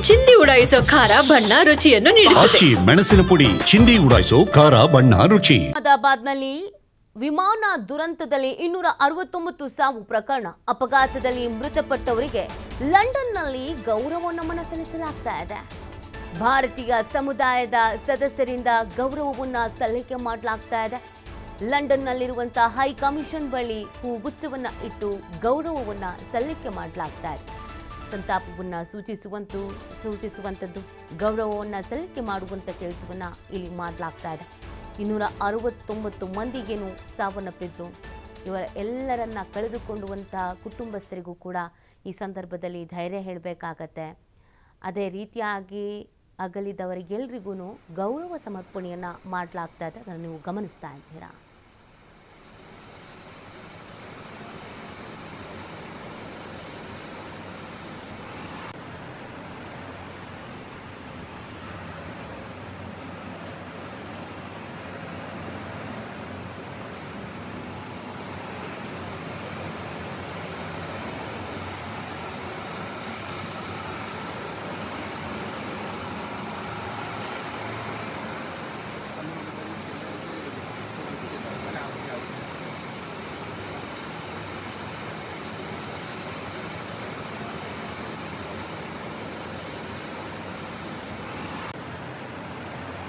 ಚಿಂದಿ ಉಡಾಯಿಸೋ ಖಾರ ಬಣ್ಣ ರುಚಿಯನ್ನು ನೀಡುತ್ತದೆ. ಮೆಣಸಿನ ಪುಡಿ ಚಿಂದಿ ಉಡಾಯಿಸೋ ಖಾರ ಬಣ್ಣ ರುಚಿ. ಅಹಮದಾಬಾದ್ನಲ್ಲಿ ವಿಮಾನ ದುರಂತದಲ್ಲಿ 269 ಸಾವು ಪ್ರಕರಣ. ಅಪಘಾತದಲ್ಲಿ ಮೃತಪಟ್ಟವರಿಗೆ ಲಂಡನ್ನಲ್ಲಿ ಗೌರವ ನಮನ ಸಲ್ಲಿಸಲಾಗ್ತಾ ಇದೆ. ಭಾರತೀಯ ಸಮುದಾಯದ ಸದಸ್ಯರಿಂದ ಗೌರವವನ್ನು ಸಲ್ಲಿಕೆ ಮಾಡಲಾಗ್ತಾ ಇದೆ. ಲಂಡನ್ನಲ್ಲಿರುವಂತಹ ಹೈ ಕಮಿಷನ್ ಬಳಿ ಹೂಗುಚ್ಛವನ್ನು ಇಟ್ಟು ಗೌರವವನ್ನು ಸಲ್ಲಿಕೆ ಮಾಡಲಾಗ್ತಾ ಇದೆ. ಸಂತಾಪವನ್ನು ಸೂಚಿಸುವಂಥದ್ದು ಗೌರವವನ್ನು ಸಲ್ಲಿಕೆ ಮಾಡುವಂಥ ಕೆಲಸವನ್ನು ಇಲ್ಲಿ ಮಾಡಲಾಗ್ತಾ ಇದೆ. 269 ಮಂದಿಗೇನು ಸಾವನ್ನಪ್ಪಿದ್ರು. ಇವರ ಎಲ್ಲರನ್ನ ಕಳೆದುಕೊಳ್ಳುವಂತಹ ಕುಟುಂಬಸ್ಥರಿಗೂ ಕೂಡ ಈ ಸಂದರ್ಭದಲ್ಲಿ ಧೈರ್ಯ ಹೇಳಬೇಕಾಗತ್ತೆ. ಅದೇ ರೀತಿಯಾಗಿ ಅಗಲಿದವರಿಗೆಲ್ರಿಗೂ ಗೌರವ ಸಮರ್ಪಣೆಯನ್ನು ಮಾಡಲಾಗ್ತಾ ಇದೆ. ಅದನ್ನು ನೀವು ಗಮನಿಸ್ತಾ ಇದ್ದೀರಾ.